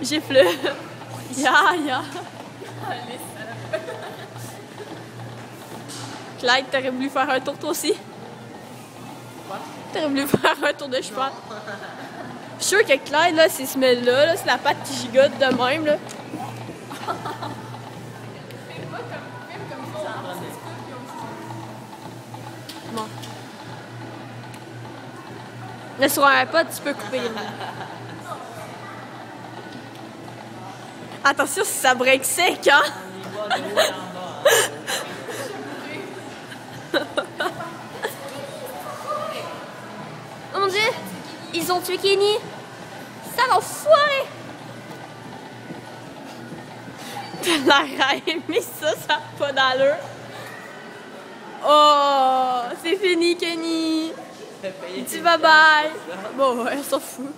Gifle. Ya. Clyde, t'aurais voulu faire un tour toi aussi? T'aurais voulu faire un tour de cheval? Je suis sûr que Clyde, là, s'il se met là, c'est la patte qui gigote de même, là. Bon. Mais sur un iPod, tu peux couper. Attention si ça break sec, hein? Oh mon Dieu! Ils ont tué Kenny! Ça va foirer! T'as l'air à aimer ça, ça n'a pas d'allure. Oh! C'est fini, Kenny! Dis bye bye! Bon, ouais, on s'en fout.